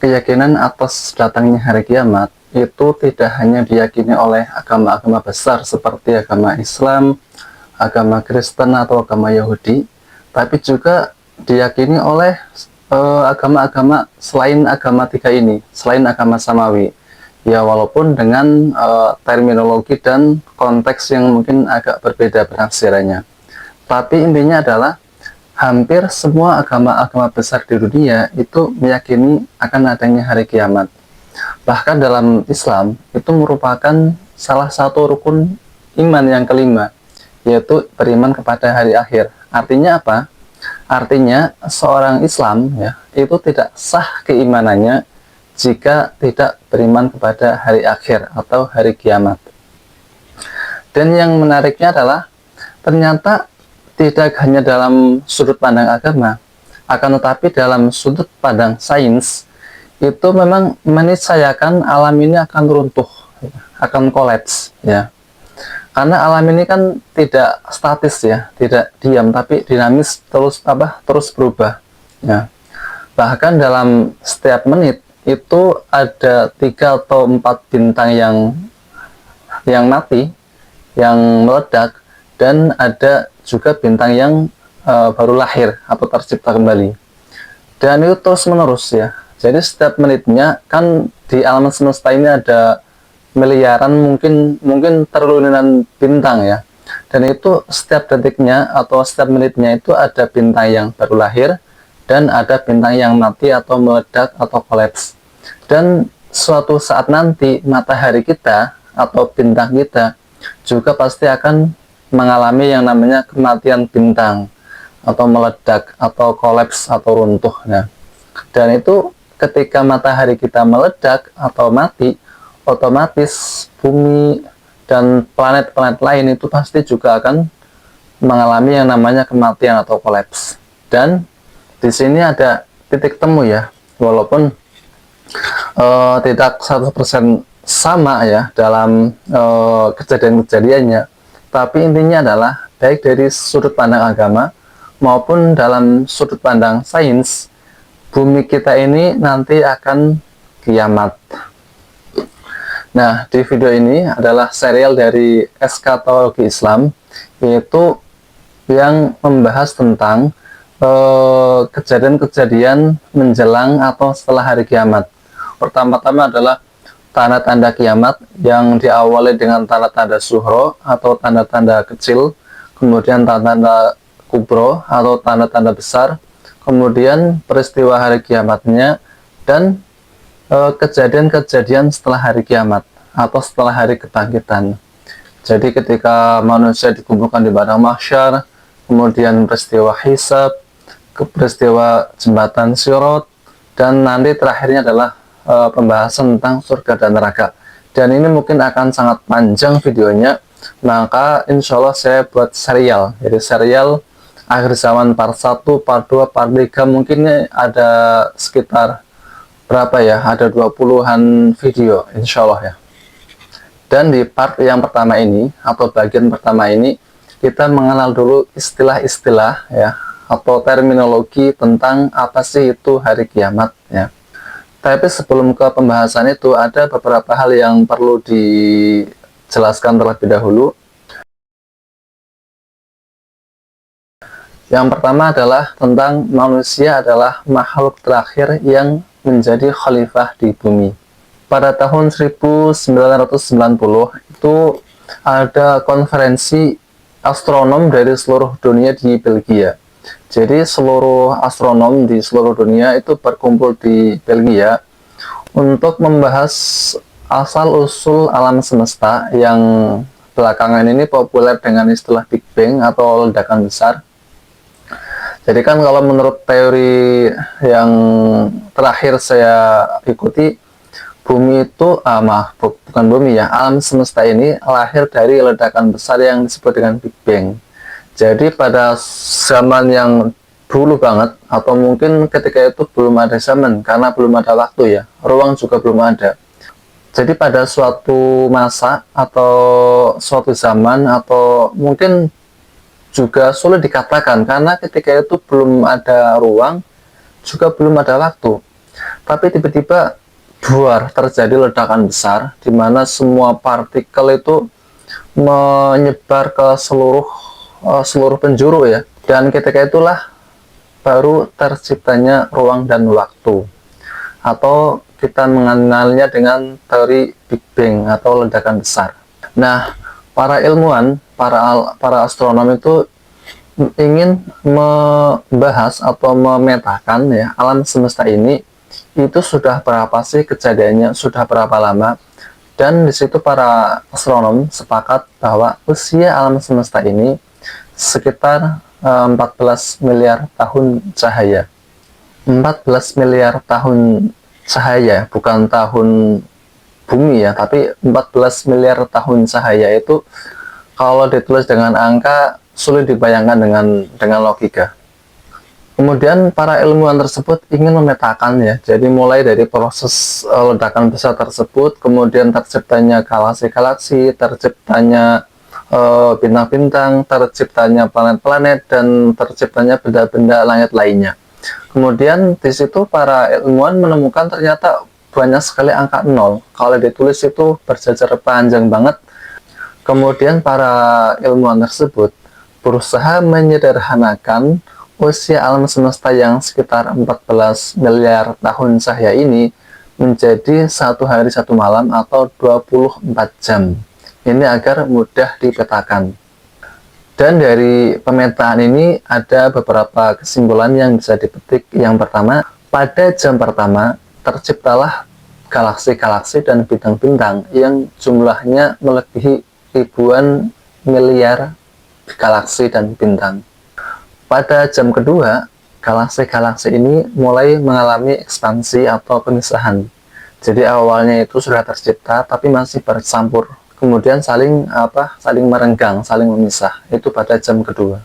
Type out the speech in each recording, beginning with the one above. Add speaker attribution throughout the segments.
Speaker 1: keyakinan atas datangnya hari kiamat itu tidak hanya diyakini oleh agama-agama besar seperti agama Islam, agama Kristen atau agama Yahudi, tapi juga diyakini oleh agama-agama selain agama tiga ini, selain agama samawi. Ya, walaupun dengan terminologi dan konteks yang mungkin agak berbeda penafsirannya. Tapi intinya adalah hampir semua agama-agama besar di dunia itu meyakini akan adanya hari kiamat. Bahkan dalam Islam itu merupakan salah satu rukun iman yang kelima, yaitu beriman kepada hari akhir. Artinya apa? Artinya seorang Islam ya itu tidak sah keimanannya jika tidak beriman kepada hari akhir atau hari kiamat. Dan yang menariknya adalah ternyata tidak hanya dalam sudut pandang agama, akan tetapi dalam sudut pandang sains itu memang meniscayakan alam ini akan runtuh, akan kolaps ya. Karena alam ini kan tidak statis ya, tidak diam, tapi dinamis, terus berubah ya. Bahkan dalam setiap menit itu ada 3 atau 4 bintang yang mati, yang meledak, dan ada juga bintang yang baru lahir atau tercipta kembali. Dan itu terus menerus ya. Jadi setiap menitnya kan di alam semesta ini ada miliaran mungkin triliunan bintang ya. Dan itu setiap detiknya atau setiap menitnya itu ada bintang yang baru lahir dan ada bintang yang mati atau meledak atau kolaps. Dan suatu saat nanti matahari kita atau bintang kita juga pasti akan mengalami yang namanya kematian bintang atau meledak atau kolaps atau runtuh. Nah, dan itu ketika matahari kita meledak atau mati, otomatis bumi dan planet-planet lain itu pasti juga akan mengalami yang namanya kematian atau kolaps. Dan di sini ada titik temu ya, walaupun tidak 100% sama ya dalam kejadian-kejadiannya, tapi intinya adalah baik dari sudut pandang agama maupun dalam sudut pandang sains, bumi kita ini nanti akan kiamat. Nah, di video ini adalah serial dari Eskatologi Islam, yaitu yang membahas tentang kejadian-kejadian menjelang atau setelah hari kiamat. Pertama-tama adalah tanda-tanda kiamat yang diawali dengan tanda-tanda suhro atau tanda-tanda kecil, kemudian tanda-tanda kubro atau tanda-tanda besar, kemudian peristiwa hari kiamatnya, dan kejadian-kejadian setelah hari kiamat atau setelah hari kebangkitan. Jadi ketika manusia dikumpulkan di padang mahsyar, kemudian peristiwa hisab, peristiwa jembatan Sirat, dan nanti terakhirnya adalah pembahasan tentang surga dan neraka. Dan ini mungkin akan sangat panjang videonya, maka insya Allah saya buat serial. Jadi serial akhir zaman part 1, part 2, part 3, mungkin ada sekitar berapa ya, ada 20-an video insya Allah ya. Dan di part yang pertama ini atau bagian pertama ini kita mengenal dulu istilah-istilah ya atau terminologi tentang apa sih itu hari kiamat ya. Tapi sebelum ke pembahasan itu ada beberapa hal yang perlu dijelaskan terlebih dahulu. Yang pertama adalah tentang manusia adalah makhluk terakhir yang menjadi khalifah di bumi. Pada tahun 1990 itu ada konferensi astronom dari seluruh dunia di Belgia. Jadi seluruh astronom di seluruh dunia itu berkumpul di Belgia untuk membahas asal-usul alam semesta yang belakangan ini populer dengan istilah Big Bang atau ledakan besar. Jadi kan kalau menurut teori yang terakhir saya ikuti, bumi itu, bukan bumi ya, alam semesta ini lahir dari ledakan besar yang disebut dengan Big Bang. Jadi pada zaman yang dulu banget, atau mungkin ketika itu belum ada zaman, karena belum ada waktu ya, ruang juga belum ada. Jadi pada suatu masa, atau suatu zaman, atau mungkin juga sulit dikatakan karena ketika itu belum ada ruang, juga belum ada waktu. Tapi tiba-tiba buar, terjadi ledakan besar di mana semua partikel itu menyebar ke seluruh penjuru ya. Dan ketika itulah baru terciptanya ruang dan waktu, atau kita mengenalnya dengan teori Big Bang atau ledakan besar. Nah, para ilmuwan, para astronom itu ingin membahas atau memetakan ya alam semesta ini itu sudah berapa sih kejadiannya, sudah berapa lama. Dan di situ para astronom sepakat bahwa usia alam semesta ini sekitar 14 miliar tahun cahaya. 14 miliar tahun cahaya, bukan tahun bumi ya, tapi 14 miliar tahun cahaya itu kalau ditulis dengan angka sulit dibayangkan dengan logika. Kemudian para ilmuwan tersebut ingin memetakan ya, jadi mulai dari proses ledakan besar tersebut, kemudian terciptanya galaksi-galaksi, terciptanya bintang-bintang, terciptanya planet-planet, dan terciptanya benda-benda langit lainnya. Kemudian di situ para ilmuwan menemukan ternyata banyak sekali angka nol. Kalau ditulis itu berjajar panjang banget. Kemudian para ilmuwan tersebut berusaha menyederhanakan usia alam semesta yang sekitar 14 miliar tahun cahaya ini menjadi 1 hari 1 malam atau 24 jam. Ini agar mudah dipetakan. Dan dari pemetaan ini ada beberapa kesimpulan yang bisa dipetik. Yang pertama, pada jam pertama terciptalah galaksi-galaksi dan bintang-bintang yang jumlahnya melebihi ribuan miliar galaksi dan bintang. Pada jam kedua, galaksi-galaksi ini mulai mengalami ekspansi atau pemisahan. Jadi awalnya itu sudah tercipta tapi masih bercampur, kemudian saling merenggang, saling memisah. Itu pada jam kedua.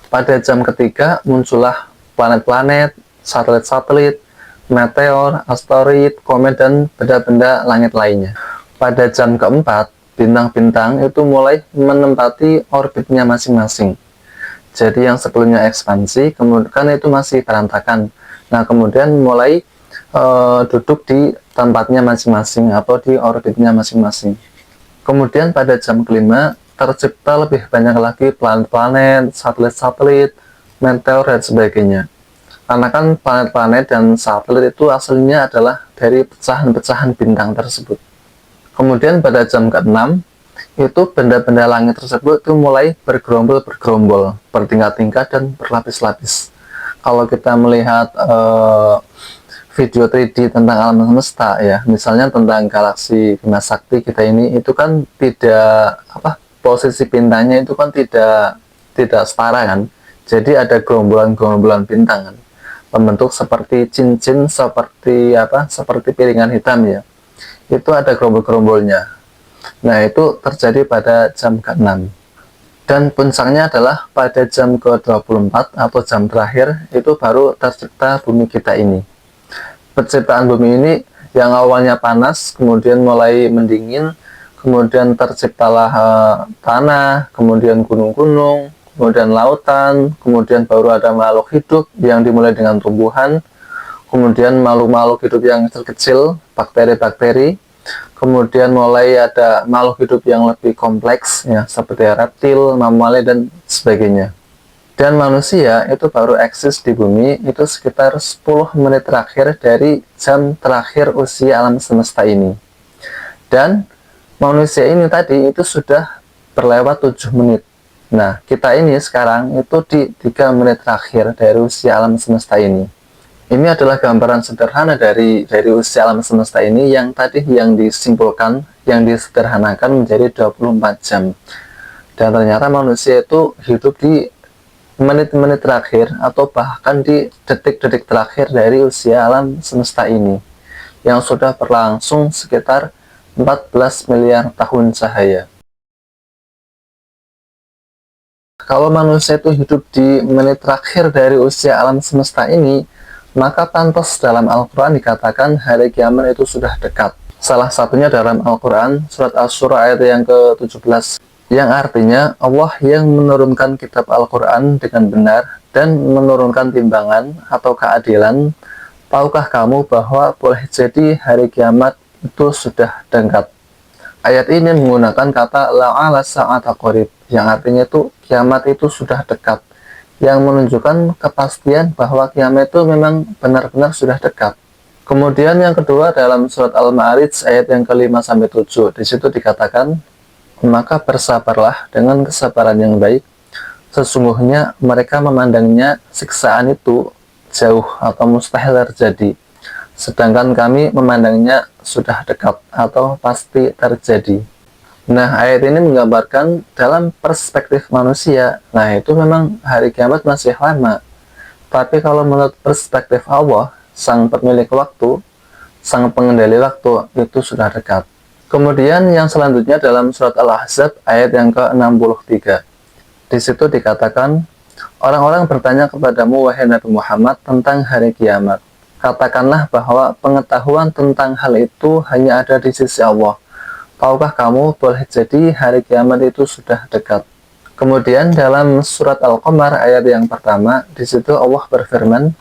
Speaker 1: Pada jam ketiga muncullah planet-planet, satelit-satelit, meteor, asteroid, komet, dan benda-benda langit lainnya. Pada jam keempat, bintang-bintang itu mulai menempati orbitnya masing-masing. Jadi yang sebelumnya ekspansi, kemudian itu masih berantakan. Nah, kemudian mulai duduk di tempatnya masing-masing atau di orbitnya masing-masing. Kemudian pada jam kelima, tercipta lebih banyak lagi planet-planet, satelit-satelit, meteor, dan sebagainya. Karena kan planet-planet dan satelit itu aslinya adalah dari pecahan-pecahan bintang tersebut. Kemudian pada jam ke-6, itu benda-benda langit tersebut itu mulai bergerombol, bertingkat-tingkat dan berlapis-lapis. Kalau kita melihat video 3D tentang alam semesta ya, misalnya tentang galaksi Bima Sakti kita ini, itu kan tidak posisi bintangnya itu kan tidak setara kan. Jadi ada gerombolan-gerombolan bintang kan, membentuk seperti cincin, seperti piringan hitam ya. Itu ada gerombol-gerombolnya. Nah, itu terjadi pada jam ke-6. Dan puncaknya adalah pada jam ke-24 atau jam terakhir, itu baru tercipta bumi kita ini. Penciptaan bumi ini yang awalnya panas, kemudian mulai mendingin, kemudian terciptalah tanah, kemudian gunung-gunung, kemudian lautan, kemudian baru ada makhluk hidup yang dimulai dengan tumbuhan, kemudian makhluk-makhluk hidup yang kecil, bakteri-bakteri, kemudian mulai ada makhluk hidup yang lebih kompleks ya, seperti reptil, mamalia, dan sebagainya. Dan manusia itu baru eksis di bumi itu sekitar 10 menit terakhir dari jam terakhir usia alam semesta ini. Dan manusia ini tadi itu sudah berlewat 7 menit. Nah, kita ini sekarang itu di 3 menit terakhir dari usia alam semesta ini. Ini adalah gambaran sederhana dari usia alam semesta ini yang tadi yang disimpulkan, yang disederhanakan menjadi 24 jam. Dan ternyata manusia itu hidup di menit-menit terakhir atau bahkan di detik-detik terakhir dari usia alam semesta ini yang sudah berlangsung sekitar 14 miliar tahun cahaya. Kalau manusia itu hidup di menit terakhir dari usia alam semesta ini, maka pantas dalam Al-Quran dikatakan hari kiamat itu sudah dekat. Salah satunya dalam Al-Quran, surat Asy-Syura ayat yang ke-17, yang artinya Allah yang menurunkan kitab Al-Quran dengan benar dan menurunkan timbangan atau keadilan tahukah kamu bahwa boleh jadi hari kiamat itu sudah dekat? Ayat ini menggunakan kata la'ala sa'ata qarib, yang artinya itu kiamat itu sudah dekat, yang menunjukkan kepastian bahwa kiamat itu memang benar-benar sudah dekat. Kemudian yang kedua dalam surat Al-Ma'arij ayat yang ke-5 sampai 7, di situ dikatakan, maka bersabarlah dengan kesabaran yang baik, sesungguhnya mereka memandangnya siksaan itu jauh atau mustahil terjadi, sedangkan kami memandangnya sudah dekat atau pasti terjadi. Nah, ayat ini menggambarkan dalam perspektif manusia, nah itu memang hari kiamat masih lama. Tapi kalau menurut perspektif Allah, sang pemilik waktu, sang pengendali waktu, itu sudah dekat. Kemudian yang selanjutnya dalam surat Al-Ahzab ayat yang ke-63. Di situ dikatakan, orang-orang bertanya kepadamu, wahai Nabi Muhammad, tentang hari kiamat. Katakanlah bahwa pengetahuan tentang hal itu hanya ada di sisi Allah. Tahukah kamu boleh jadi hari kiamat itu sudah dekat? Kemudian dalam surat Al-Qamar ayat yang pertama, di situ Allah berfirman,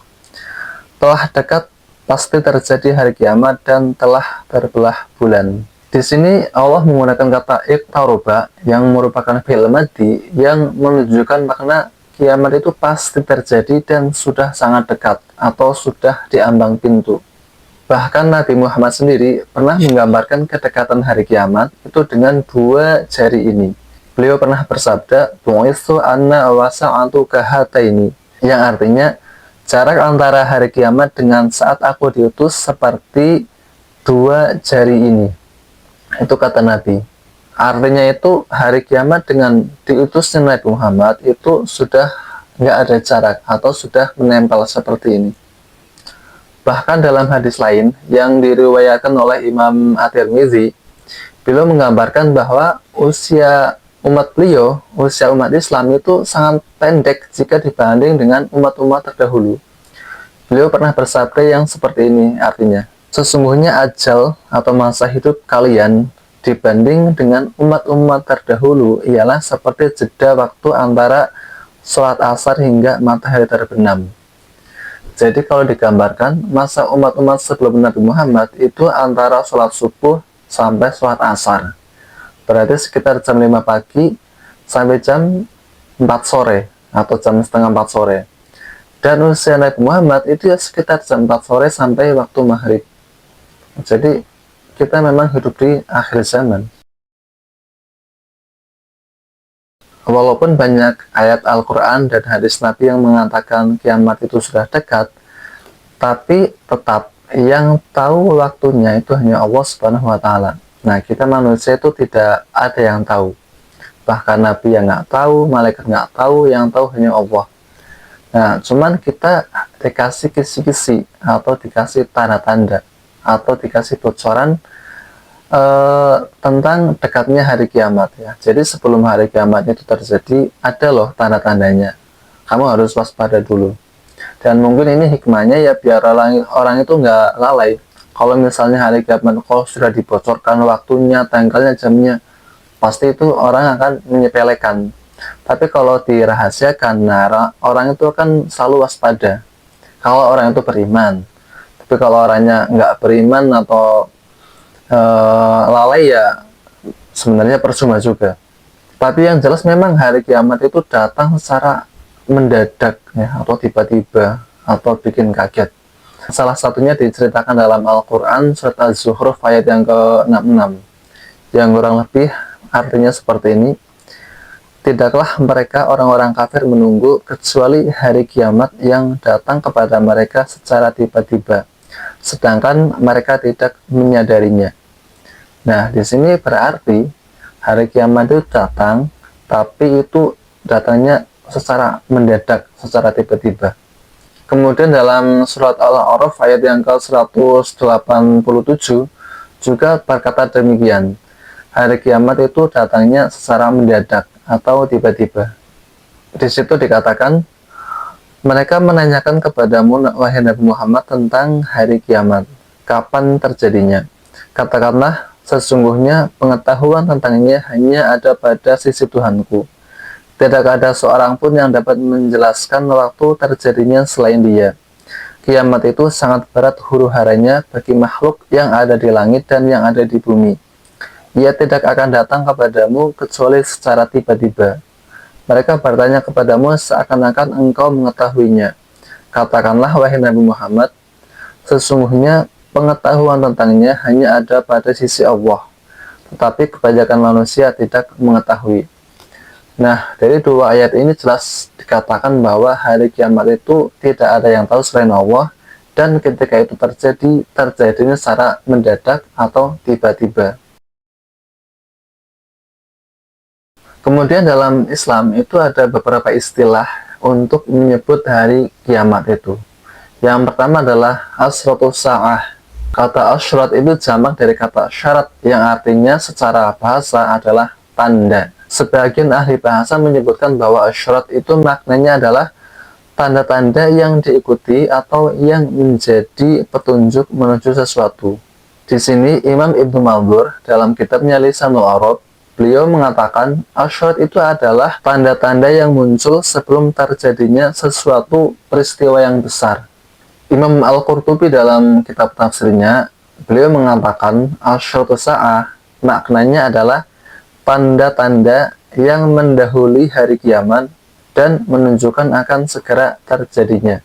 Speaker 1: telah dekat pasti terjadi hari kiamat dan telah terbelah bulan. Di sini Allah menggunakan kata iqtaroba yang merupakan fi'il madhi yang menunjukkan makna kiamat itu pasti terjadi dan sudah sangat dekat atau sudah di ambang pintu. Bahkan Nabi Muhammad sendiri pernah menggambarkan kedekatan hari kiamat itu dengan dua jari ini. Beliau pernah bersabda, "Bu'itsu anna wa sa'atu kahataini," yang artinya jarak antara hari kiamat dengan saat aku diutus seperti dua jari ini. Itu kata Nabi. Artinya itu hari kiamat dengan diutusnya Nabi Muhammad itu sudah nggak ada jarak atau sudah menempel seperti ini. Bahkan dalam hadis lain yang diriwayatkan oleh Imam At-Tirmidzi, beliau menggambarkan bahwa usia umat beliau, usia umat Islam itu sangat pendek jika dibanding dengan umat-umat terdahulu. Beliau pernah bersabda yang seperti ini, artinya, sesungguhnya ajal atau masa hidup kalian dibanding dengan umat-umat terdahulu ialah seperti jeda waktu antara sholat asar hingga matahari terbenam. Jadi kalau digambarkan, masa umat-umat sebelum Nabi Muhammad itu antara sholat subuh sampai sholat asar. Berarti sekitar jam 5 pagi sampai jam 4 sore atau jam setengah 4 sore. Dan usia Nabi Muhammad itu ya sekitar jam 4 sore sampai waktu maghrib. Jadi kita memang hidup di akhir zaman. Walaupun banyak ayat Al-Quran dan hadis Nabi yang mengatakan kiamat itu sudah dekat, tapi tetap yang tahu waktunya itu hanya Allah Subhanahu wa Ta'ala. Nah, kita manusia itu tidak ada yang tahu. Bahkan Nabi yang nggak tahu, malaikat nggak tahu, yang tahu hanya Allah. Nah, cuman kita dikasih kisi-kisi atau dikasih tanda-tanda atau dikasih bocoran tentang dekatnya hari kiamat ya. Jadi sebelum hari kiamat itu terjadi, ada loh tanda-tandanya. Kamu harus waspada dulu. Dan mungkin ini hikmahnya ya biar orang itu nggak lalai. Kalau misalnya hari kiamat kalau sudah dibocorkan waktunya, tanggalnya, jamnya, pasti itu orang akan menyepelekan. Tapi kalau dirahasiakan, nah orang itu akan selalu waspada. Kalau orang itu beriman. Tapi kalau orangnya nggak beriman atau lalai ya sebenarnya percuma juga. Tapi yang jelas memang hari kiamat itu datang secara mendadak ya, atau tiba-tiba atau bikin kaget. Salah satunya diceritakan dalam Al-Quran surat Az-Zukhruf ayat yang ke-66 yang kurang lebih artinya seperti ini. Tidaklah mereka orang-orang kafir menunggu kecuali hari kiamat yang datang kepada mereka secara tiba-tiba, sedangkan mereka tidak menyadarinya. Nah, di sini berarti hari kiamat itu datang, tapi itu datangnya secara mendadak, secara tiba-tiba. Kemudian dalam surat Al-A'raf ayat yang ke-187 juga berkata demikian. Hari kiamat itu datangnya secara mendadak atau tiba-tiba. Di situ dikatakan, mereka menanyakan kepadamu, wahai Nabi Muhammad, tentang hari kiamat, kapan terjadinya. Katakanlah, sesungguhnya pengetahuan tentangnya hanya ada pada sisi Tuhanku. Tidak ada seorang pun yang dapat menjelaskan waktu terjadinya selain Dia. kiamat itu sangat berat huru-haranya bagi makhluk yang ada di langit dan yang ada di bumi. Ia tidak akan datang kepadamu kecuali secara tiba-tiba. Mereka bertanya kepadamu seakan-akan engkau mengetahuinya. Katakanlah, wahai Nabi Muhammad, sesungguhnya pengetahuan tentangnya hanya ada pada sisi Allah, tetapi kebanyakan manusia tidak mengetahui. Nah, dari dua ayat ini jelas dikatakan bahwa hari kiamat itu tidak ada yang tahu selain Allah, dan ketika itu terjadinya secara mendadak atau tiba-tiba. Kemudian dalam Islam itu ada beberapa istilah untuk menyebut hari kiamat itu. Yang pertama adalah asratus sa'ah. Kata asrat itu jamak dari kata syarat yang artinya secara bahasa adalah tanda. Sebagian ahli bahasa menyebutkan bahwa asyarat itu maknanya adalah tanda-tanda yang diikuti atau yang menjadi petunjuk menuju sesuatu. Di sini Imam Ibnu Maldhur dalam kitabnya Lisanul Arab, beliau mengatakan asyarat itu adalah tanda-tanda yang muncul sebelum terjadinya sesuatu peristiwa yang besar. Imam Al-Qurtubi dalam kitab tafsirnya, beliau mengatakan asyratu sa'ah maknanya adalah tanda-tanda yang mendahului hari kiamat dan menunjukkan akan segera terjadinya.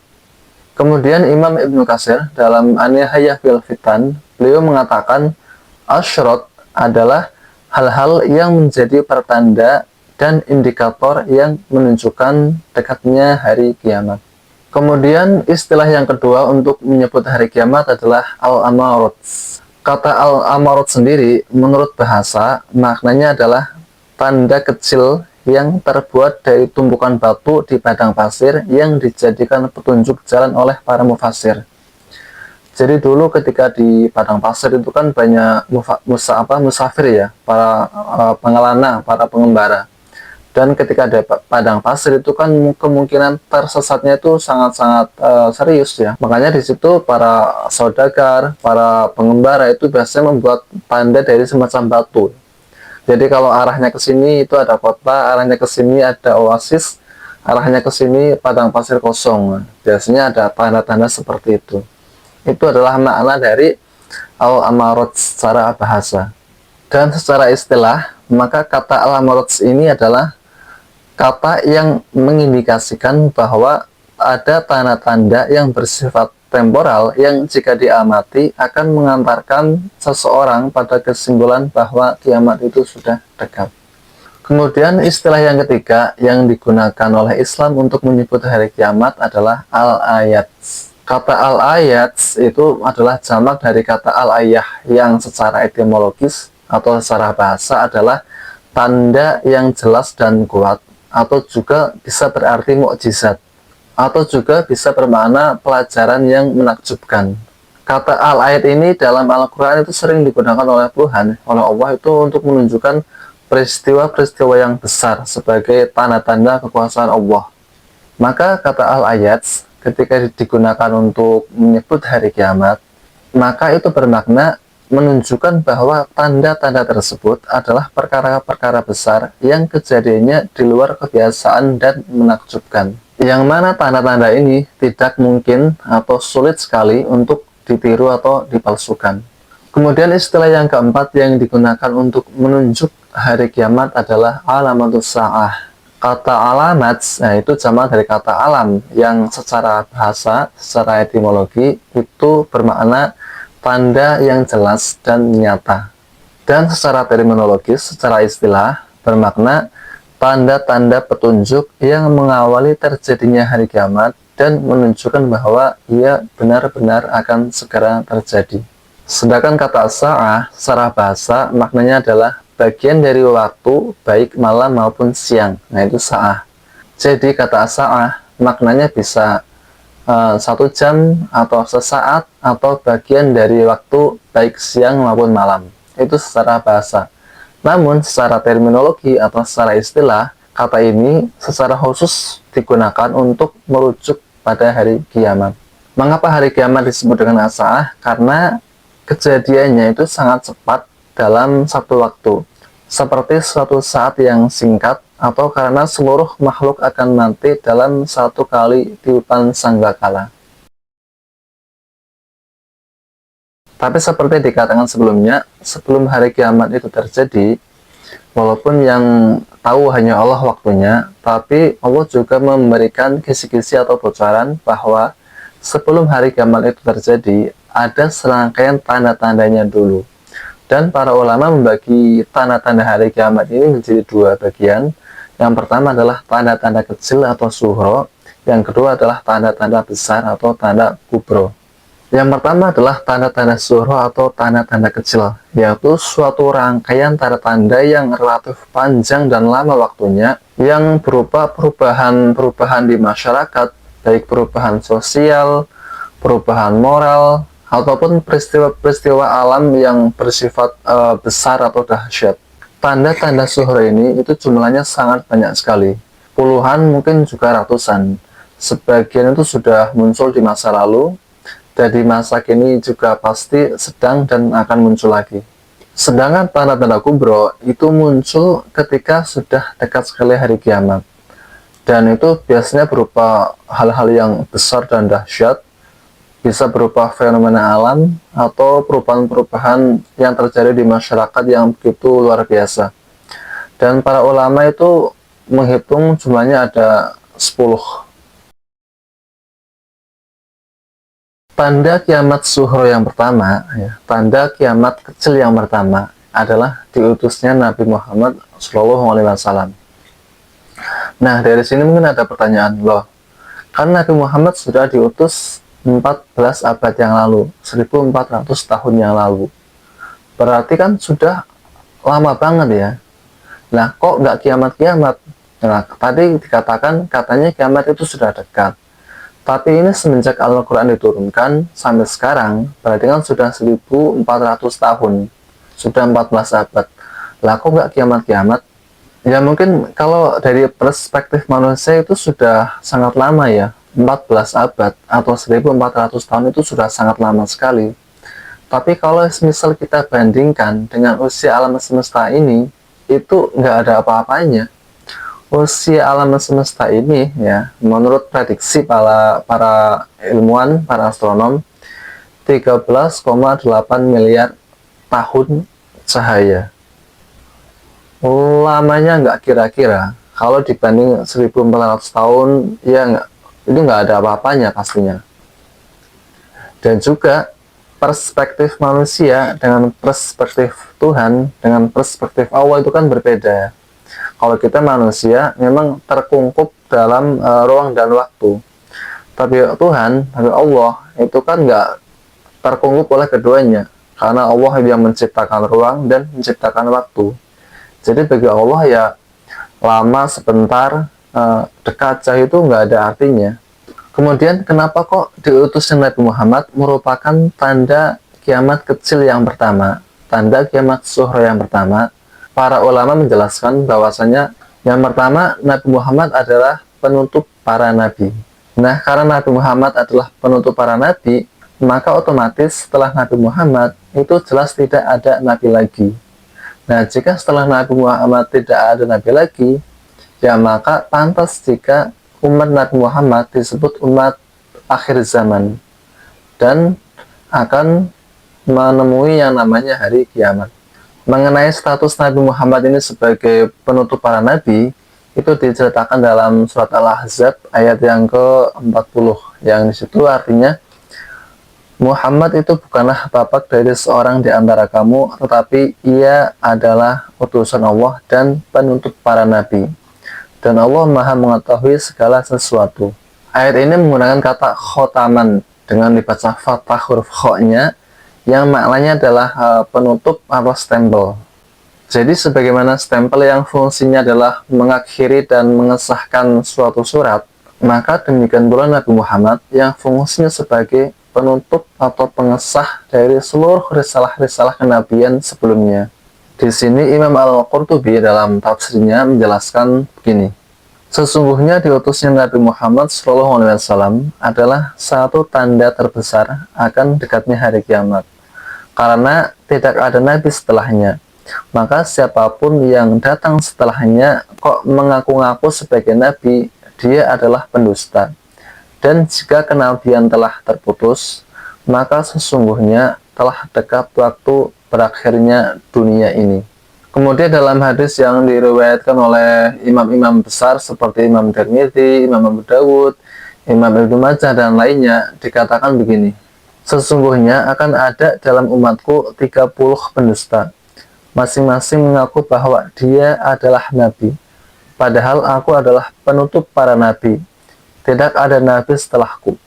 Speaker 1: Kemudian Imam Ibnu Katsir dalam An-Nihayah fil Fitan, beliau mengatakan asyrat adalah hal-hal yang menjadi pertanda dan indikator yang menunjukkan dekatnya hari kiamat. Kemudian istilah yang kedua untuk menyebut hari kiamat adalah al-amarat. Kata al-amarat sendiri menurut bahasa maknanya adalah tanda kecil yang terbuat dari tumpukan batu di padang pasir yang dijadikan petunjuk jalan oleh para mufassir. Jadi dulu ketika di padang pasir itu kan banyak musafir ya, para pengelana, para pengembara. Dan ketika ada padang pasir itu kan kemungkinan tersesatnya itu sangat-sangat serius ya. Makanya di situ para saudagar, para pengembara itu biasanya membuat tanda dari semacam batu. Jadi kalau arahnya ke sini itu ada kota, arahnya ke sini ada oasis, arahnya ke sini padang pasir kosong. Biasanya ada tanda-tanda seperti itu. Itu adalah makna dari al-amarat secara bahasa. Dan secara istilah, maka kata al-amarat ini adalah kata yang mengindikasikan bahwa ada tanda-tanda yang bersifat temporal yang jika diamati akan mengantarkan seseorang pada kesimpulan bahwa kiamat itu sudah dekat. Kemudian istilah yang ketiga yang digunakan oleh Islam untuk menyebut hari kiamat adalah al-ayat. Kata al-ayat itu adalah jamak dari kata al-ayah yang secara etimologis atau secara bahasa adalah tanda yang jelas dan kuat, atau juga bisa berarti mukjizat, atau juga bisa bermakna pelajaran yang menakjubkan. Kata al-ayat ini dalam Al-Quran itu sering digunakan oleh Tuhan, oleh Allah itu untuk menunjukkan peristiwa-peristiwa yang besar sebagai tanda-tanda kekuasaan Allah. Maka kata al-ayat ketika digunakan untuk menyebut hari kiamat, maka itu bermakna menunjukkan bahwa tanda-tanda tersebut adalah perkara-perkara besar yang kejadiannya di luar kebiasaan dan menakjubkan. Yang mana tanda-tanda ini tidak mungkin atau sulit sekali untuk ditiru atau dipalsukan. Kemudian istilah yang keempat yang digunakan untuk menunjuk hari kiamat adalah alamatus sa'ah. Kata alamat, nah itu jamak dari kata alam yang secara bahasa, secara etimologi itu bermakna tanda yang jelas dan nyata. Dan secara terminologis, secara istilah, bermakna tanda-tanda petunjuk yang mengawali terjadinya hari kiamat dan menunjukkan bahwa ia benar-benar akan segera terjadi. Sedangkan kata sa'ah, secara bahasa, maknanya adalah bagian dari waktu, baik malam maupun siang. Nah, itu sa'ah. Jadi kata sa'ah, maknanya bisa 1 jam atau sesaat atau bagian dari waktu baik siang maupun malam. Itu secara bahasa. Namun secara terminologi atau secara istilah, kata ini secara khusus digunakan untuk merujuk pada hari kiamat. Mengapa hari kiamat disebut dengan as-sa'ah? Karena kejadiannya itu sangat cepat dalam satu waktu, seperti suatu saat yang singkat, atau karena seluruh makhluk akan mati dalam satu kali tiupan sangkakala. Tapi seperti dikatakan sebelumnya, sebelum hari kiamat itu terjadi, walaupun yang tahu hanya Allah waktunya, tapi Allah juga memberikan kisi-kisi atau bocoran bahwa sebelum hari kiamat itu terjadi, ada serangkaian tanda-tandanya dulu. Dan para ulama membagi tanda-tanda hari kiamat ini menjadi dua bagian. Yang pertama adalah tanda-tanda kecil atau suhro, yang kedua adalah tanda-tanda besar atau tanda kubro. Yang pertama adalah tanda-tanda suhro atau tanda-tanda kecil, yaitu suatu rangkaian tanda-tanda yang relatif panjang dan lama waktunya, yang berupa perubahan-perubahan di masyarakat, baik perubahan sosial, perubahan moral, ataupun peristiwa-peristiwa alam yang bersifat besar atau dahsyat. Tanda-tanda suhro ini itu jumlahnya sangat banyak sekali, puluhan mungkin juga ratusan. Sebagian itu sudah muncul di masa lalu, dan di masa kini juga pasti sedang dan akan muncul lagi. Sedangkan tanda-tanda kubro itu muncul ketika sudah dekat sekali hari kiamat. Dan itu biasanya berupa hal-hal yang besar dan dahsyat, bisa berupa fenomena alam atau perubahan-perubahan yang terjadi di masyarakat yang begitu luar biasa. Dan para ulama itu menghitung jumlahnya ada 10. Tanda kiamat suhro yang pertama, tanda kiamat kecil yang pertama adalah diutusnya Nabi Muhammad SAW. Nah, dari sini mungkin ada pertanyaan, loh, kan Nabi Muhammad sudah diutus 14 abad yang lalu, 1400 tahun yang lalu. Berarti kan sudah lama banget ya. Nah, kok nggak kiamat-kiamat? Nah, tadi dikatakan katanya kiamat itu sudah dekat. Tapi ini semenjak Al-Quran diturunkan sampai sekarang, berarti kan sudah 1400 tahun, sudah 14 abad. Lah kok nggak kiamat-kiamat? Ya mungkin kalau dari perspektif manusia itu sudah sangat lama ya, 14 abad atau 1400 tahun itu sudah sangat lama sekali. Tapi kalau misal kita bandingkan dengan usia alam semesta ini, itu nggak ada apa-apanya. Usia alam semesta ini ya, menurut prediksi para ilmuwan, para astronom, 13,8 miliar tahun cahaya. Lamanya nggak kira-kira. Kalau dibanding 1400 tahun, ya itu nggak ada apa-apanya pastinya. Dan juga perspektif manusia dengan perspektif Tuhan, dengan perspektif Allah itu kan berbeda. Kalau kita manusia memang terkungkup dalam ruang dan waktu, tapi Tuhan, tapi Allah itu kan nggak terkungkup oleh keduanya, karena Allah yang menciptakan ruang dan menciptakan waktu. Jadi bagi Allah ya lama sebentar, dekat jauh itu nggak ada artinya. Kemudian kenapa kok diutusnya Nabi Muhammad merupakan tanda kiamat kecil yang pertama, tanda kiamat suhro yang pertama? Para ulama menjelaskan bahwasanya yang pertama, Nabi Muhammad adalah penutup para nabi. Nah, karena Nabi Muhammad adalah penutup para nabi, maka otomatis setelah Nabi Muhammad itu jelas tidak ada nabi lagi. Nah, jika setelah Nabi Muhammad tidak ada nabi lagi, ya maka pantas jika umat Nabi Muhammad disebut umat akhir zaman dan akan menemui yang namanya hari kiamat. Mengenai status Nabi Muhammad ini sebagai penutup para nabi, itu diceritakan dalam surat Al-Ahzab ayat yang ke-40, yang disitu artinya Muhammad itu bukanlah bapak dari seorang di antara kamu, tetapi ia adalah utusan Allah dan penutup para nabi, dan Allah maha mengetahui segala sesuatu. Ayat ini menggunakan kata khotaman dengan dibaca fathah huruf kho-nya, yang maknanya adalah penutup atau stempel. Jadi sebagaimana stempel yang fungsinya adalah mengakhiri dan mengesahkan suatu surat, maka demikian pula Nabi Muhammad yang fungsinya sebagai penutup atau pengesah dari seluruh risalah-risalah kenabian sebelumnya. Di sini Imam Al-Qurtubi dalam tafsirnya menjelaskan begini: sesungguhnya diutusnya Nabi Muhammad SAW adalah satu tanda terbesar akan dekatnya hari kiamat. Karena tidak ada nabi setelahnya, maka siapapun yang datang setelahnya kok mengaku-ngaku sebagai nabi, dia adalah pendusta. Dan jika kenabian telah terputus, maka sesungguhnya telah dekat waktu berakhirnya dunia ini. Kemudian dalam hadis yang diriwayatkan oleh imam-imam besar seperti Imam Tirmidzi, Imam Abu Dawud, Imam Ibnu Majah dan lainnya, dikatakan begini, sesungguhnya akan ada dalam umatku 30 pendusta, masing-masing mengaku bahwa dia adalah nabi, padahal aku adalah penutup para nabi. Tidak ada nabi setelahku.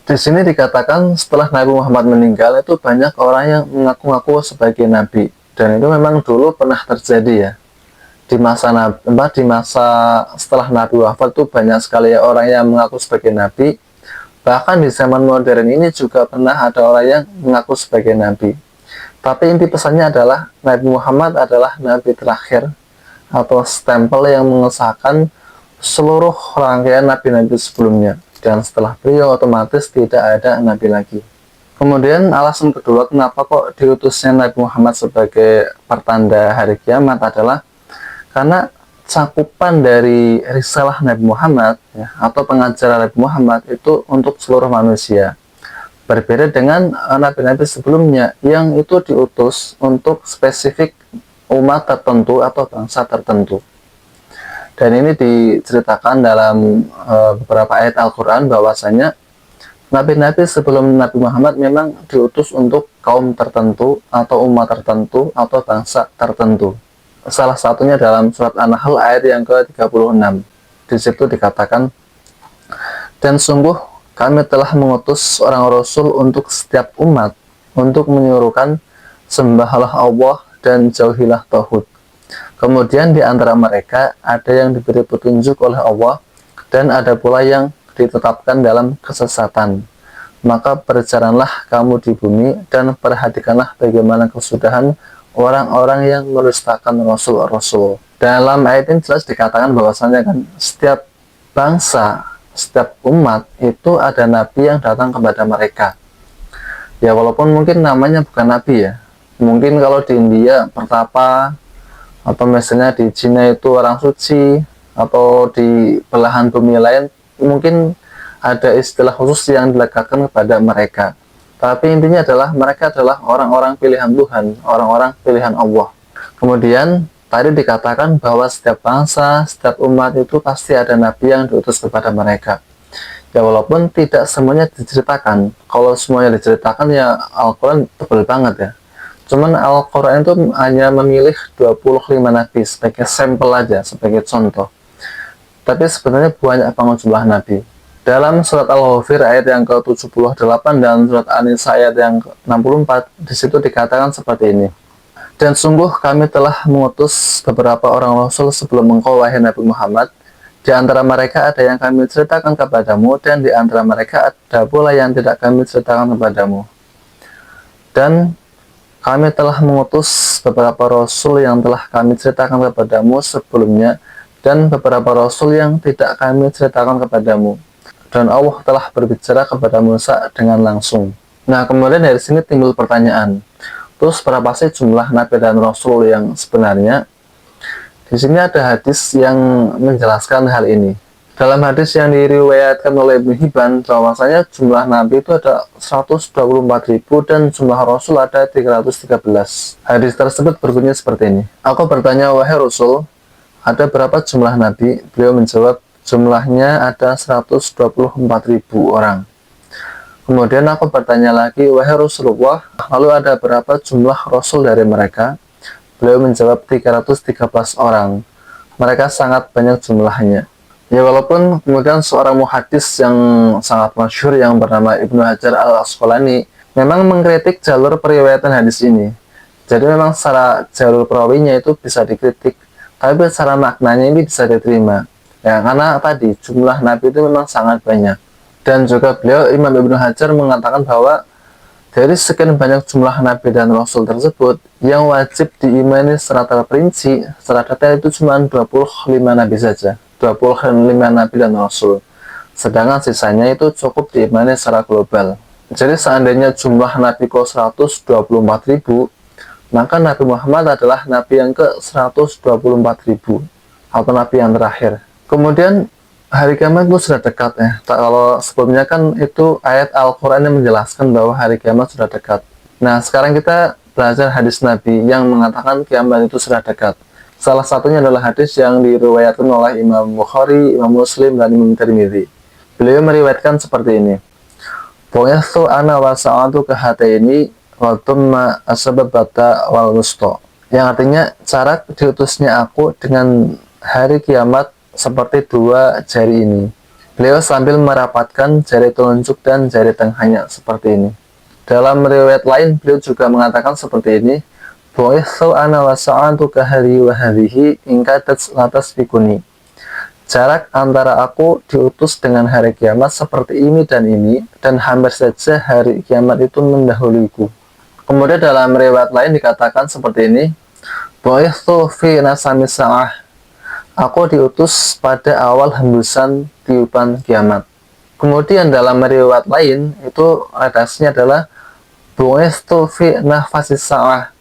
Speaker 1: Di sini dikatakan setelah Nabi Muhammad meninggal itu banyak orang yang mengaku-ngaku sebagai nabi, dan itu memang dulu pernah terjadi ya. Di masa setelah Nabi wafat itu banyak sekali orang yang mengaku sebagai nabi. Bahkan di zaman modern ini juga pernah ada orang yang mengaku sebagai nabi. Tapi inti pesannya adalah Nabi Muhammad adalah nabi terakhir atau stempel yang mengesahkan seluruh rangkaian nabi-nabi sebelumnya. Dan setelah beliau otomatis tidak ada nabi lagi. Kemudian alasan kedua kenapa kok diutusnya Nabi Muhammad sebagai pertanda hari kiamat adalah karena cakupan dari risalah Nabi Muhammad ya, atau pengajaran Nabi Muhammad itu untuk seluruh manusia. Berbeda dengan nabi-nabi sebelumnya yang itu diutus untuk spesifik umat tertentu atau bangsa tertentu. Dan ini diceritakan dalam beberapa ayat Al-Quran bahwasanya nabi-nabi sebelum Nabi Muhammad memang diutus untuk kaum tertentu atau umat tertentu atau bangsa tertentu. Salah satunya dalam surat An-Nahl ayat yang ke-36. Di situ dikatakan, dan sungguh kami telah mengutus seorang Rasul untuk setiap umat untuk menyuruhkan sembahlah Allah dan jauhilah tauhid. Kemudian di antara mereka ada yang diberi petunjuk oleh Allah dan ada pula yang ditetapkan dalam kesesatan. Maka berjalanlah kamu di bumi dan perhatikanlah bagaimana kesudahan orang-orang yang mendustakan Rasul-Rasul. Dalam ayat ini jelas dikatakan bahwasanya kan setiap bangsa, setiap umat itu ada nabi yang datang kepada mereka. Ya walaupun mungkin namanya bukan nabi ya. Mungkin kalau di India pertapa, atau misalnya di Cina itu orang suci, atau di belahan bumi lain mungkin ada istilah khusus yang dilekatkan kepada mereka. Tapi intinya adalah mereka adalah orang-orang pilihan Tuhan, orang-orang pilihan Allah. Kemudian tadi dikatakan bahwa setiap bangsa, setiap umat itu pasti ada nabi yang diutus kepada mereka. Ya walaupun tidak semuanya diceritakan. Kalau semuanya diceritakan ya Al-Quran tebal banget ya. Cuman Al-Quran itu hanya memilih 25 nabi sebagai sampel aja, sebagai contoh. Tapi sebenarnya banyak banget jumlah nabi. Dalam surat Al-Ghafir ayat yang ke-78 dan surat An-Nisa ayat yang ke-64, di situ dikatakan seperti ini. Dan sungguh kami telah mengutus beberapa orang Rasul sebelum engkau, wahai Nabi Muhammad. Di antara mereka ada yang kami ceritakan kepadamu, dan di antara mereka ada pula yang tidak kami ceritakan kepadamu. Dan kami telah mengutus beberapa Rasul yang telah kami ceritakan kepadamu sebelumnya, dan beberapa Rasul yang tidak kami ceritakan kepadamu. Dan Allah telah berbicara kepada Musa dengan langsung. Nah, kemudian dari sini timbul pertanyaan. Terus berapa sih jumlah Nabi dan Rasul yang sebenarnya? Di sini ada hadis yang menjelaskan hal ini. Dalam hadis yang diriwayatkan oleh Ibnu Hibban, bahwasanya jumlah Nabi itu ada 124.000 dan jumlah Rasul ada 313. Hadis tersebut berbunyi seperti ini. Aku bertanya, wahai Rasul, ada berapa jumlah Nabi? Beliau menjawab, jumlahnya ada 124.000 orang. Kemudian aku bertanya lagi, wahai Rasulullah, lalu ada berapa jumlah Rasul dari mereka? Beliau menjawab 313 orang. Mereka sangat banyak jumlahnya. Ya walaupun kemudian seorang muhadis yang sangat masyhur yang bernama Ibnu Hajar Al-Asqalani memang mengkritik jalur periwayatan hadis ini. Jadi memang secara jalur perawinya itu bisa dikritik, tapi secara maknanya ini bisa diterima. Ya karena tadi jumlah nabi itu memang sangat banyak. Dan juga beliau Imam Ibnu Hajar mengatakan bahwa dari sekian banyak jumlah nabi dan rasul tersebut, yang wajib diimani secara terperinci, secara detail itu cuma 25 nabi saja. 25 nabi dan rasul. Sedangkan sisanya itu cukup diimani secara global. Jadi seandainya jumlah nabi kok 124.000, maka Nabi Muhammad adalah nabi yang ke 124.000 atau nabi yang terakhir. Kemudian hari kiamat itu sudah dekat ya. Kalau sebelumnya kan itu ayat Al-Quran yang menjelaskan bahwa hari kiamat sudah dekat. Nah, sekarang kita belajar hadis Nabi yang mengatakan kiamat itu sudah dekat. Salah satunya adalah hadis yang diriwayatkan oleh Imam Bukhari, Imam Muslim, dan Imam Tirmidzi. Beliau meriwayatkan seperti ini. Bu'itsu ana wa sa'atu kahataini wa thumma asbabata wal wusta. Yang artinya jarak diutusnya aku dengan hari kiamat seperti dua jari ini. Beliau sambil merapatkan jari telunjuk dan jari tengahnya seperti ini. Dalam riwayat lain, beliau juga mengatakan seperti ini, Bu'itsu ana wa sa'atu kahari wa hadhihi ingkatat latas bikuni. Jarak antara aku diutus dengan hari kiamat seperti ini, dan hampir saja hari kiamat itu mendahuluiku. Kemudian dalam riwayat lain dikatakan seperti ini, Bu'itsu fi nasami sa'ah. Aku diutus pada awal hembusan tiupan kiamat. Kemudian dalam riwayat lain, itu redaksinya adalah Bu'itsu fi nafasi sa'ah.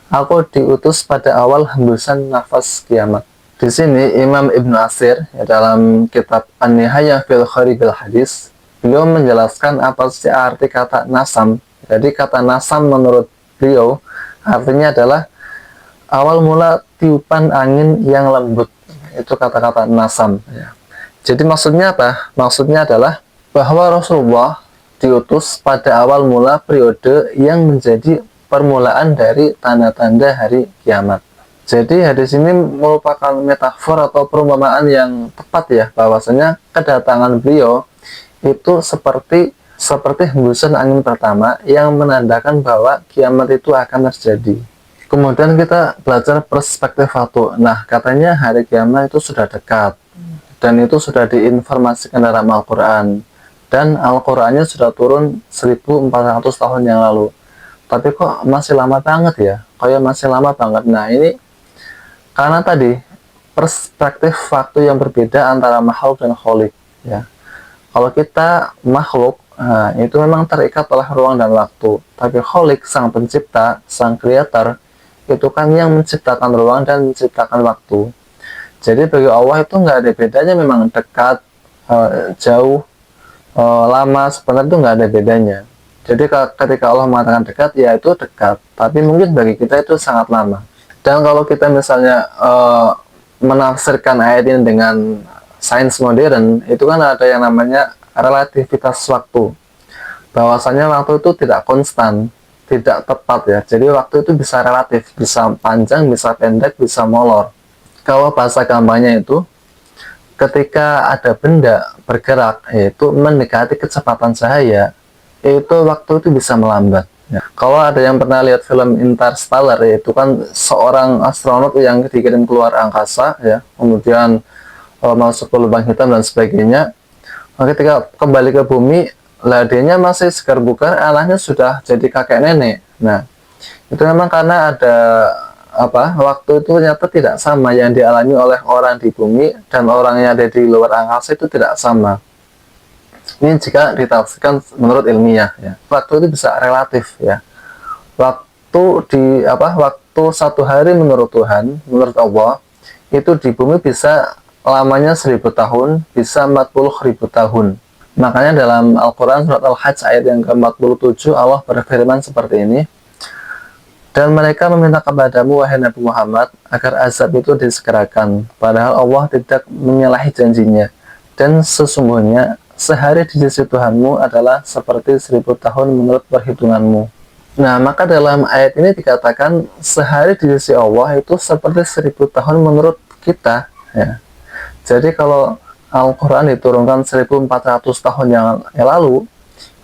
Speaker 1: Aku diutus pada awal hembusan nafas kiamat. Di sini Imam Ibnu Atsir ya, dalam kitab An-Nihayah fil Gharibil Hadis, beliau menjelaskan apa sih arti kata nasam. Jadi kata nasam menurut beliau artinya adalah awal mula tiupan angin yang lembut. Itu kata-kata nasam ya. Jadi maksudnya apa? Maksudnya adalah bahwa Rasulullah diutus pada awal mula periode yang menjadi permulaan dari tanda-tanda hari kiamat. Jadi hadis ini merupakan metafor atau perumpamaan yang tepat ya, bahwasanya kedatangan beliau itu seperti hembusan angin pertama yang menandakan bahwa kiamat itu akan terjadi. Kemudian kita belajar perspektif waktu. Nah, katanya hari kiamat itu sudah dekat dan itu sudah diinformasikan dalam Al-Quran. Dan Al-Qurannya sudah turun 1400 tahun yang lalu. Tapi kok masih lama banget ya? Kayak masih lama banget. Nah, ini karena tadi perspektif waktu yang berbeda antara makhluk dan kholik. Ya. Kalau kita makhluk, itu memang terikat oleh ruang dan waktu. Tapi kholik, sang pencipta, sang kreator, itu kan yang menciptakan ruang dan menciptakan waktu. Jadi bagi Allah itu nggak ada bedanya, memang dekat, jauh, lama, sebenarnya itu nggak ada bedanya. Jadi ketika Allah mengatakan dekat, ya itu dekat. Tapi mungkin bagi kita itu sangat lama. Dan kalau kita misalnya menafsirkan ayat ini dengan sains modern, itu kan ada yang namanya relativitas waktu. Bahwasanya waktu itu tidak konstan, tidak tepat ya. Jadi waktu itu bisa relatif, bisa panjang, bisa pendek, bisa molor. Kalau bahasa gampangnya itu, ketika ada benda bergerak, yaitu mendekati kecepatan cahaya, itu waktu itu bisa melambat. Ya. Kalau ada yang pernah lihat film Interstellar, yaitu kan seorang astronot yang dikirim keluar angkasa, ya, kemudian masuk ke lubang hitam dan sebagainya. Ketika kembali ke bumi, ladinya masih segar bugar, anaknya sudah jadi kakek nenek. Nah, itu memang karena ada waktu itu ternyata tidak sama yang dialami oleh orang di bumi dan orang yang ada di luar angkasa itu tidak sama. Ini jika ditafsirkan menurut ilmiah ya. Waktu itu bisa relatif ya. Waktu satu hari menurut Tuhan, menurut Allah, itu di bumi bisa lamanya 1000 tahun, bisa 40.000 tahun. Makanya dalam Al-Quran surat Al-Hajj ayat yang ke-47 Allah berfirman seperti ini. Dan mereka meminta kepadamu, wahai Nabi Muhammad, agar azab itu disegerakan. Padahal Allah tidak menyalahi janjinya. Dan sesungguhnya, sehari di sisi Tuhanmu adalah seperti 1000 tahun menurut perhitunganmu. Nah, maka dalam ayat ini dikatakan, sehari di sisi Allah itu seperti 1000 tahun menurut kita. Ya. Jadi kalau Al-Quran diturunkan 1400 tahun yang lalu,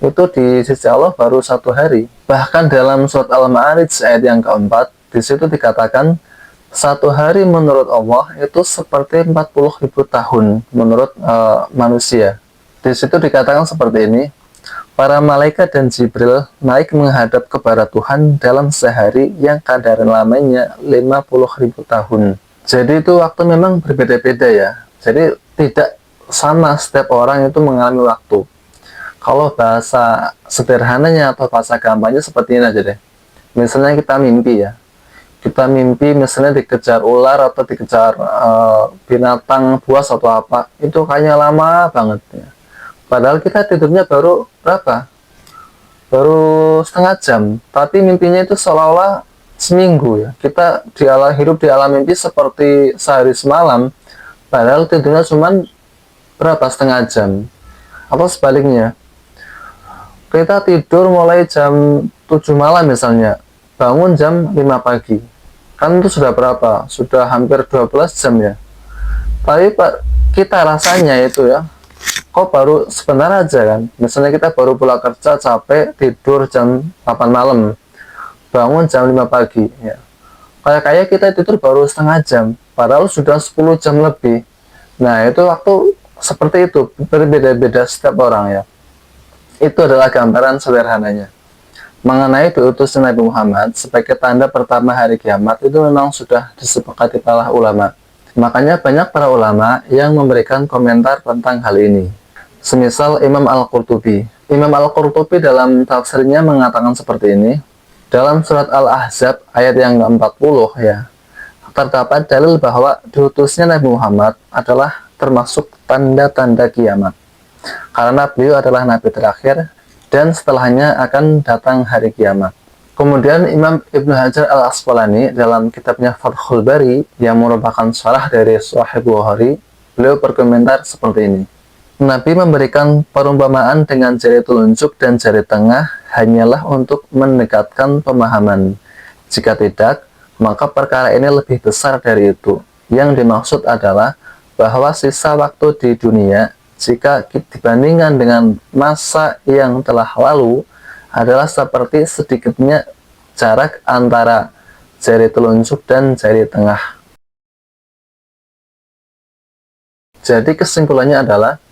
Speaker 1: itu di sisi Allah baru satu hari. Bahkan dalam surat Al-Ma'arij ayat yang keempat, di situ dikatakan satu hari menurut Allah itu seperti 40.000 tahun menurut manusia. Di situ dikatakan seperti ini, para malaikat dan Jibril naik menghadap kepada Tuhan dalam sehari yang kadar lamanya 50.000 tahun. Jadi itu waktu memang berbeda-beda ya. Jadi tidak sama setiap orang itu mengalami waktu. Kalau bahasa sederhananya atau bahasa gampangnya seperti ini aja deh. Misalnya kita mimpi ya. Kita mimpi misalnya dikejar ular atau dikejar binatang buas atau apa. Itu kayaknya lama banget ya. Padahal kita tidurnya baru berapa? baru setengah jam, tapi mimpinya itu seolah-olah seminggu ya. Kita hidup di alam mimpi seperti sehari semalam, padahal tidurnya cuman berapa, setengah jam. Atau sebaliknya, kita tidur mulai jam 7 malam misalnya, bangun jam 5 pagi. Kan itu sudah berapa? Sudah hampir 12 jam ya. Tapi kita rasanya itu ya, kok baru sebentar aja kan. Misalnya kita baru pulang kerja capek, tidur jam 8 malam, bangun jam 5 pagi ya. Kayak kita tidur baru setengah jam, padahal sudah 10 jam lebih. Nah, itu waktu seperti itu, berbeda-beda setiap orang ya. Itu adalah gambaran sederhananya. Mengenai diutusnya Nabi Muhammad sebagai tanda pertama hari kiamat itu memang sudah disepakati para ulama. Makanya banyak para ulama yang memberikan komentar tentang hal ini. Semisal Imam Al-Qurtubi. Imam Al-Qurtubi dalam tafsirnya mengatakan seperti ini. Dalam surat Al-Ahzab ayat yang ke-40 ya, terdapat dalil bahwa diutusnya Nabi Muhammad adalah termasuk tanda-tanda kiamat. Karena beliau adalah Nabi terakhir dan setelahnya akan datang hari kiamat. Kemudian Imam Ibnu Hajar Al-Asqalani dalam kitabnya Fathul Bari yang merupakan syarah dari Sahih Bukhari, beliau berkomentar seperti ini. Nabi memberikan perumpamaan dengan jari telunjuk dan jari tengah hanyalah untuk mendekatkan pemahaman. Jika tidak, maka perkara ini lebih besar dari itu. Yang dimaksud adalah bahwa sisa waktu di dunia jika dibandingkan dengan masa yang telah lalu adalah seperti sedikitnya jarak antara jari telunjuk dan jari tengah. Jadi kesimpulannya adalah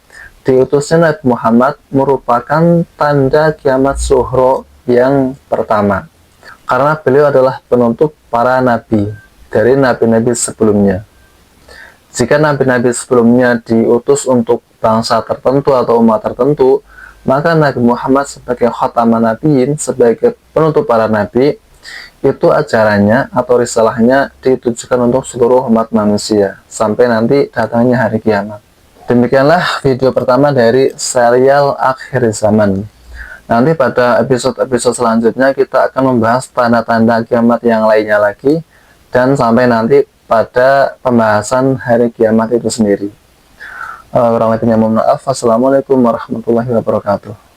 Speaker 1: diutusnya Nabi Muhammad merupakan tanda kiamat sughra yang pertama, karena beliau adalah penutup para nabi dari nabi-nabi sebelumnya. Jika nabi-nabi sebelumnya diutus untuk bangsa tertentu atau umat tertentu, maka Nabi Muhammad sebagai khataman nabiyyin, sebagai penutup para nabi, itu ajarannya atau risalahnya ditujukan untuk seluruh umat manusia sampai nanti datangnya hari kiamat. Demikianlah video pertama dari serial Akhir Zaman. Nanti pada episode-episode selanjutnya kita akan membahas tanda-tanda kiamat yang lainnya lagi, dan sampai nanti pada pembahasan hari kiamat itu sendiri. Kurang lebihnya mohon maaf. Wassalamualaikum warahmatullahi wabarakatuh.